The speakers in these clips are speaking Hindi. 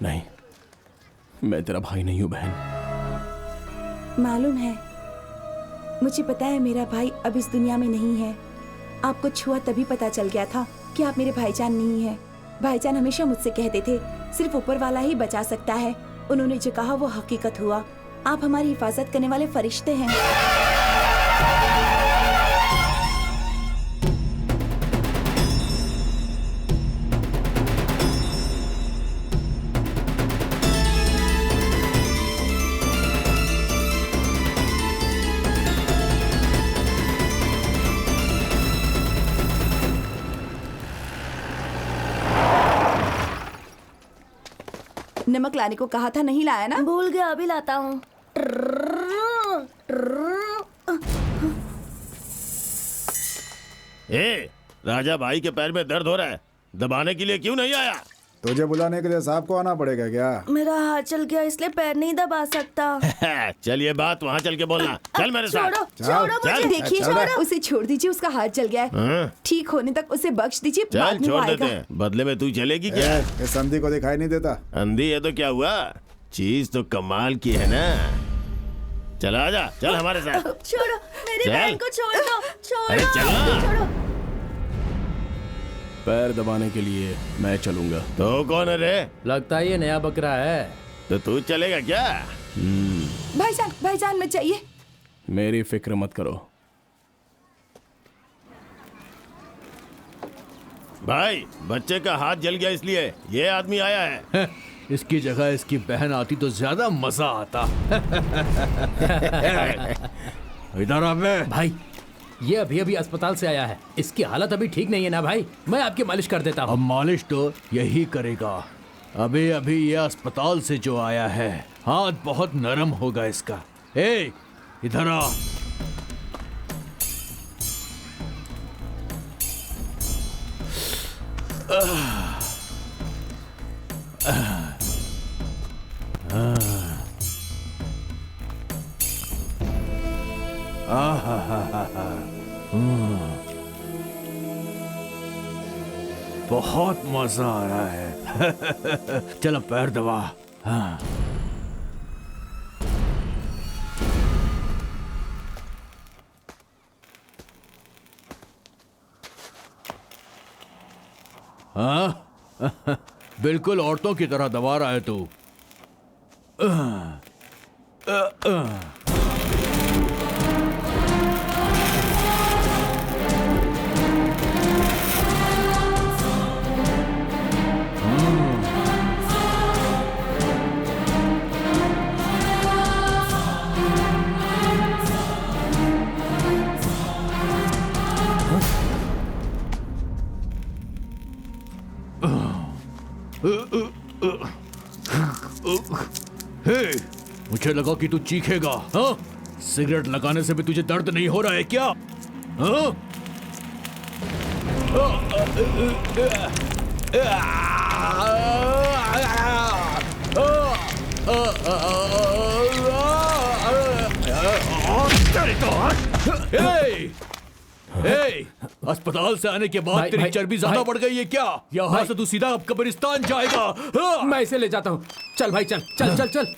नहीं, मैं तेरा भाई नहीं हूं बहन। मालूम है, मुझे पता है मेरा भाई अब इस दुनिया में नहीं है। आपको छुआ तभी पता चल गया था कि आप मेरे भाईजान नहीं है। भाईजान हमेशा मुझसे कहते थे सिर्फ ऊपर वाला ही बचा सकता है। उन्होंने जो कहा वो हकीकत हुआ। आप हमारी हिफाजत करने वाले फरिश्ते हैं। नमक लाने को कहा था, नहीं लाया ना? भूल गया, अभी लाता हूँ। राजा भाई के पैर में दर्द हो रहा है, दबाने के लिए क्यों नहीं आया? तुझे बुलाने के लिए साहब को आना पड़ेगा क्या? मेरा हाथ चल गया इसलिए पैर नहीं दबा सकता। चल ये बात वहाँ चल के बोलना। चल मेरे साथ। छोड़ो मुझे। देखिए, उसे छोड़ दीजिए, उसका हाथ जल गया है। ठीक होने तक उसे बख्श दीजिए, चल बाद में वो छोड़ देते आएगा। हैं। बदले में तू चलेगी क्या? इस संधि को दिखाई नहीं देता। अंधी है तो क्या हुआ, चीज तो कमाल की है ना। चल आजा, चल हमारे साथ। छोड़ो मेरी चल। बहन को, छोड़ दो। अरे चल ना। छोड़ो। पैर दबाने के लिए मैं चलूंगा। तो कौन है रे? लगता है ये नया बकरा है। तो तू चलेगा क्या? भाईजान, मैं चाहिए। मेरी फिक्र मत करो। भाई, बच्चे का हाथ जल गया इसलिए ये आदमी आया है। इसकी जगह इसकी बहन आती तो ज्यादा मजा आता। इधर आ बे। भाई, ये अभी अभी अस्पताल से आया है, इसकी हालत अभी ठीक नहीं है ना भाई। मैं आपकी मालिश कर देता हूँ। अब मालिश तो यही करेगा। अभी अभी ये अस्पताल से जो आया है, हाथ बहुत नरम होगा इसका। ए, इधर आ। बहुत मजा आ रहा है। चलो पैर दबा। हाँ। हाँ? बिल्कुल औरतों की तरह दबा रहा है तू। हे, मुझे लगा कि तू चीखेगा। हाँ? सिगरेट लगाने से भी तुझे दर्द नहीं हो रहा है क्या? हाँ? अस्पताल से आने के बाद तेरी चर्बी ज्यादा बढ़ गई है क्या? यहाँ से तू सीधा अब कब्रिस्तान जाएगा। हाँ? मैं इसे ले जाता हूँ। चल भाई, चल चल चल चल।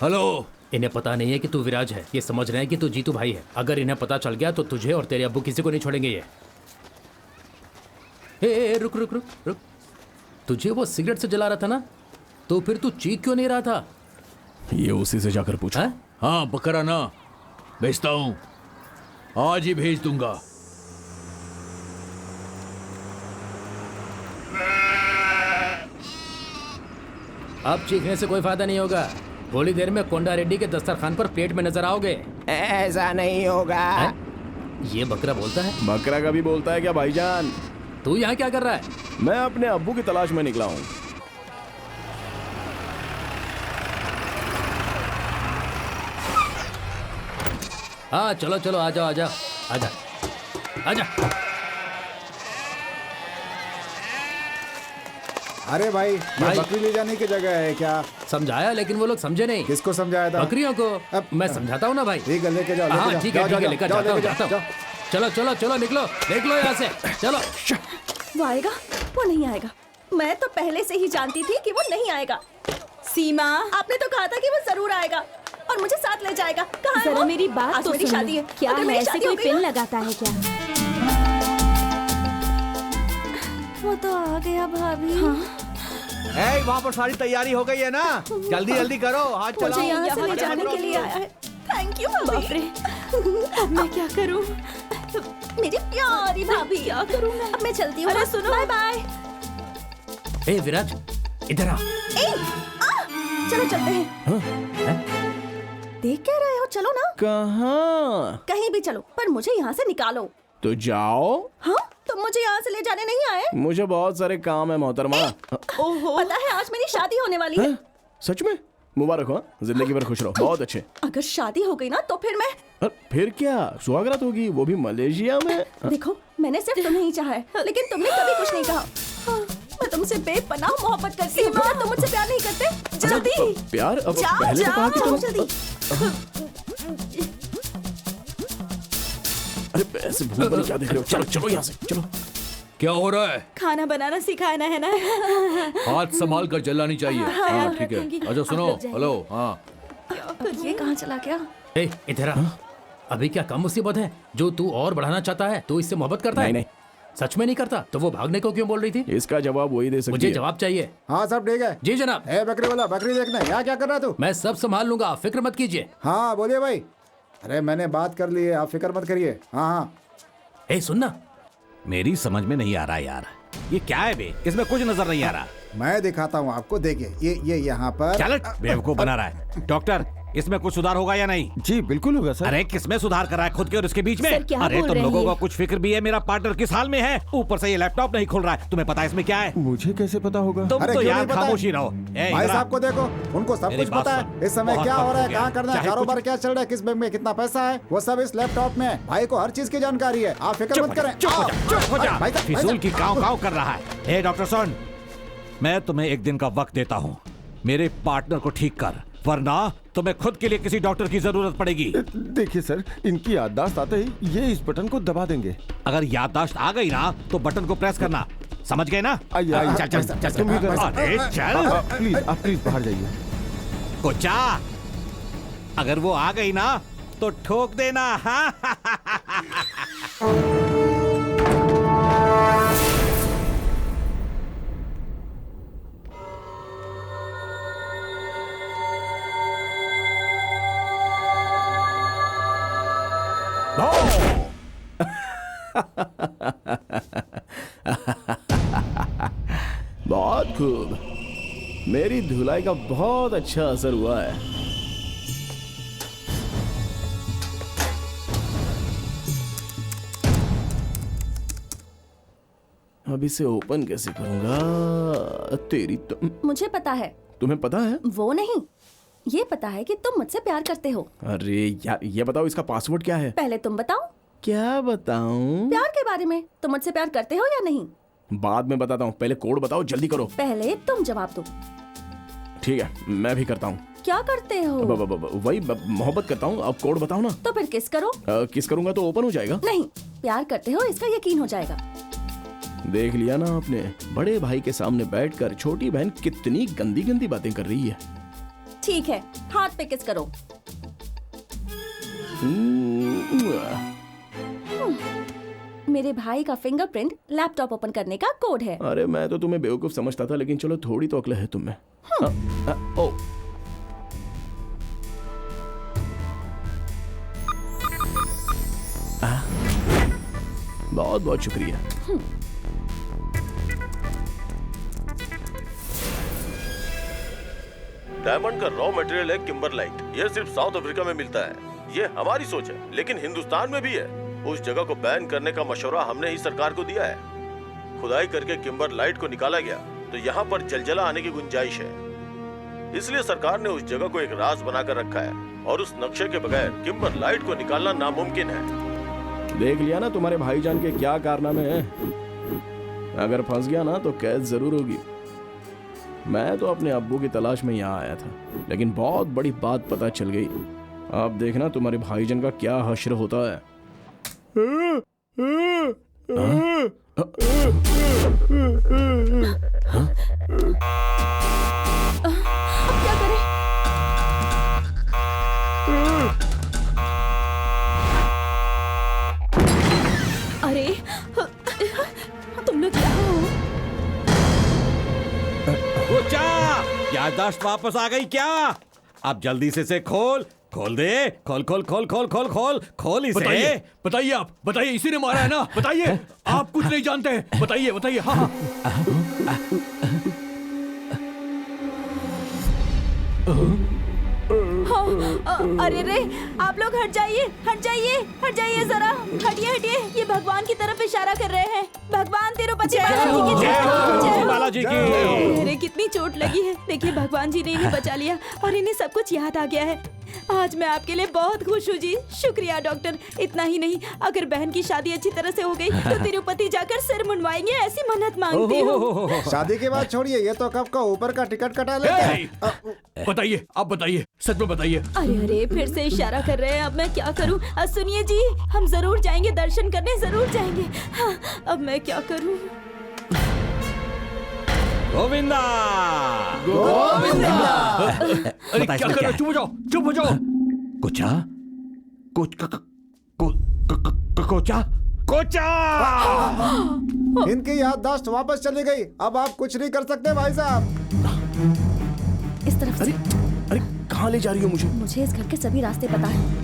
हेलो, इन्हें पता नहीं है कि तू विराज है। ये समझ रहे हैं कि तू जीतू भाई है। अगर इन्हें पता चल गया तो तुझे और तेरे अब्बू किसी को नहीं छोड़ेंगे ये। ए, रुक रुक रुक रुक। तुझे वो सिगरेट से जला रहा था ना, तो फिर तू चीख क्यों नहीं रहा था? ये उसी से जाकर पूछा। हाँ बकरा ना, भेजता हूँ, आज ही भेज दूंगा। अब चीखने से कोई फायदा नहीं होगा। थोड़ी देर में कोंडा रेड्डी के दस्तरखान पर प्लेट में नजर आओगे। ऐसा नहीं होगा। ये बकरा बोलता है? बकरा कभी बोलता है क्या भाईजान? तू यहाँ क्या कर रहा है? मैं अपने अब्बू की तलाश में निकला हूँ। हाँ चलो चलो, आ जाओ आ जाओ, आजा आजा। अरे भाई, ये बकरी ले जाने की जगह है क्या? समझाया लेकिन वो लोग समझे नहीं। किसको समझाया था? बकरियों को। मैं समझाता हूँ ना भाई। ठीक है, लेके जाओ। हाँ ठीक है, लेकर जाता हूँ। चलो चलो चलो, निकलो निकलो यहाँ से, चलो। वो आएगा? वो नहीं आएगा। मैं तो पहले से ही जानती थी कि वो नहीं आएगा। सीमा, आपने तो कहा था कि वो जरूर आएगा और मुझे साथ ले जाएगा। कहाँ है जरा वो? मेरी बात आज तो मेरी सुनो। शादी है। क्या अगर है, मेरी ऐसे शादी कोई हो गई पिन ना- लगाता है क्या? वो तो आ गया भाभी। ए, वहाँ पर सारी तैयारी हो गई है ना? जल्दी जल्दी करो, हाथ मुझे चलाओ। यहाँ से ले यहाँ जाने के लिए आया है। थैंक यू बाप भाभी। रे, अब मैं क्या करूं? मेरी प्यारी भाभी। क्या करूं मैं? अब मैं चलती हूँ। अरे सुनो। Bye bye. ए विराज, इधर आ। चलो चलते हैं। देख क्या रहे हो? चलो ना, कहाँ? कहीं भी चलो, पर मुझे यहाँ से निकालो। तो जाओ। हाँ, तुम मुझे यहाँ से ले जाने नहीं आए। मुझे बहुत सारे काम है मोहतरमा। ओहो, पता है आज मेरी शादी होने वाली है। हैं? सच में? मुबारक हो। जिंदगी भर खुश रहो। बहुत अच्छे। अगर शादी हो गई ना तो फिर मैं फिर क्या सुहागरात होगी, वो भी मलेशिया में। देखो, मैंने सिर्फ तुम्हें ही चाहा है, लेकिन तुमने कभी कुछ नहीं कहा। हाँ, मैं तुमसे बेपनाह मोहब्बत करती हूँ। क्या तुम मुझसे प्यार नहीं करते? जल्दी प्यार अब जाओ पहले तो कहा कि जाओ तुम। जल्दी। अरे ऐसे भूल भूल क्या देख रहे हो? चलो चलो यहाँ से चलो। क्या हो रहा है? खाना बनाना सिखाना है ना? हाथ संभाल कर चलानी चाहिए। हाँ ठीक है। अच्छा सुनो, आप लोग जाइए। हेलो। हाँ ये कहाँ चला गया? ए इधर आ। अभी क्या कम मुसीबत है जो तू और बढ़ाना चाहता है? तू इससे मोहब्बत करता है? नहीं, सच में नहीं करता तो वो भागने को क्यों बोल रही थी? इसका जवाब वही दे सकती मुझे है। जवाब चाहिए। हाँ सब ठीक है। जी जनाब, ए बकरी वाला, बकरी देखना है। यहाँ क्या कर रहा है तू? मैं सब संभाल लूंगा, फिक्र मत कीजिए। हाँ बोलिए भाई। अरे मैंने बात कर ली है, आप फिक्र मत करिए। हाँ हाँ। ए सुनना, मेरी समझ में नहीं आ रहा यार, ये क्या है बे? इसमें कुछ नजर नहीं आ रहा। मैं दिखाता हूँ आपको, देखिए ये यहाँ पर। चल बेवकूफ बना रहा है। डॉक्टर, इसमें कुछ सुधार होगा या नहीं? जी बिल्कुल होगा सर। अरे किसमें सुधार कर रहा है, खुद के और इसके बीच में? सर, क्या अरे बोल तुम रहे लोगों हैं को ये? कुछ फिक्र भी है? मेरा पार्टनर किस हाल में है, ऊपर से ये लैपटॉप नहीं खुल रहा है। तुम्हें पता है इसमें क्या है? मुझे कैसे पता होगा? तुम अरे तो क्यों यार नहीं पता है? खामोशी रहो। ए, भाई इधर आ। साहब को देखो, उनको सब मेरी कुछ बात पता सुन। है इस समय बहुत क्या वक्त हो रहा हो है, गया। कहाँ करना है, चाहे कारोबार कुछ- क्या चल रहा है, किस बैंक में कितना पैसा है, वो सब इस लैपटॉप में है। भाई को हर चीज की जानकारी है, आप फिक्र मत करें। चुप हो जा, चुप हो जा। भाई साहब, फिजूल की काव काव कर रहा है। ए डॉक्टर सुन, मैं तुम्हें एक दिन का वक्त देता हूँ, मेरे पार्टनर को ठीक कर, वरना तुम्हें खुद के लिए किसी डॉक्टर की जरूरत पड़ेगी। देखिए सर, इनकी याददाश्त आते ही ये इस बटन को दबा देंगे। अगर याददाश्त आ गई ना तो बटन को प्रेस करना, समझ गए ना? आइए, चल चल चल तुम भी चल। कर- अरे चल प्लीज आप प्लीज बाहर जाइए। कोचा, अगर वो आ गई ना तो ठोक देना। हाँ बहुत खूब, मेरी धुलाई का बहुत अच्छा असर हुआ है। अब इसे ओपन कैसे करूंगा? तेरी तो मुझे पता है। तुम्हें पता है? वो नहीं, ये पता है कि तुम मुझसे प्यार करते हो। अरे यार ये बताओ, इसका पासवर्ड क्या है? पहले तुम बताओ क्या बताऊं? प्यार के बारे में। तुम मुझसे प्यार करते हो या नहीं? बाद में बताता हूँ, पहले कोड बताओ, जल्दी करो। पहले तुम जवाब दो। ठीक है, मैं भी करता हूँ। क्या करते हो? वही मोहब्बत करता हूँ। अब कोड बताओ ना। तो फिर किस करो? किस करूंगा तो ओपन हो जाएगा। नहीं, प्यार करते हो इसका यकीन हो जाएगा। देख लिया ना आपने, बड़े भाई के सामने बैठकर छोटी बहन कितनी गंदी गंदी बातें कर रही है। ठीक है, हाथ पे किस करो। मेरे भाई का फिंगरप्रिंट लैपटॉप ओपन करने का कोड है। अरे मैं तो तुम्हें बेवकूफ समझता था, लेकिन चलो थोड़ी तो अक्ल है तुम में। ओ बहुत बहुत शुक्रिया। डायमंड का रॉ मटेरियल है किम्बरलाइट। ये सिर्फ साउथ अफ्रीका में मिलता है। ये हमारी सोच है, लेकिन हिंदुस्तान में भी है। उस जगह को बैन करने का मशवरा हमने ही सरकार को दिया है। खुदाई करके किम्बरलाइट को निकाला गया तो यहाँ पर जलजला आने की गुंजाइश है। इसलिए सरकार ने उस जगह को एक राज बनाकर रखा है और उस नक्शे के बगैर किम्बरलाइट को निकालना नामुमकिन है। देख लिया ना तुम्हारे भाईजान के क्या कारनामे हैं। अगर फंस गया ना तो कैद जरूर होगी। मैं तो अपने अब्बू की तलाश में यहाँ आया था, लेकिन बहुत बड़ी बात पता चल गई। आप देखना तुम्हारे भाईजान का क्या हश्र होता है। हाँ? याददाश्त वापस आ गई क्या? अब जल्दी से इसे खोल दे। खोल खोल खोल खोल खोल खोल खोल इसे। बताइए बताइए, आप बताइए, इसी ने मारा है ना? बताइए, आप कुछ नहीं जानते हैं। बताइए बताइए। हाँ हाँ। अरे रे, आप लोग हट जाइए, हट जाइए, हट जाइए जरा, हटिए हटिए। ये भगवान की तरफ इशारा कर रहे हैं। भगवान तिरुपति बालाजी की जय हो, जय हो। बालाजी की। अरे कितनी चोट लगी है। देखिए भगवान जी ने इन्हें बचा लिया और इन्हें सब कुछ याद आ गया है। आज मैं आपके लिए बहुत खुश हूँ जी। शुक्रिया डॉक्टर। इतना ही नहीं, अगर बहन की शादी अच्छी तरह से हो गई तो तिरुपति जाकर सिर मुंडवाएंगे, ऐसी मन्नत मांगती हूँ। शादी के बाद छोड़िए, ये तो कब का ऊपर का टिकट कटा लेते हैं। बताइए, आप बताइए, सच में बताइए। अरे अरे, फिर से इशारा कर रहे हैं। अब मैं क्या करूं? सुनिए जी, हम जरूर जाएंगे, दर्शन करने जरूर जाएंगे। हाँ, अब मैं क्या करूं? गोविंदा अरे क्या कर रहे हो? चुप हो जाओ, चुप हो जाओ। कोचा कोचा कोचा। इनकी याददाश्त वापस चली गई। अब आप कुछ नहीं कर सकते भाई साहब। इस तरफ से। अरे कहाँ ले जा रही हो मुझे? मुझे इस घर के सभी रास्ते पता है।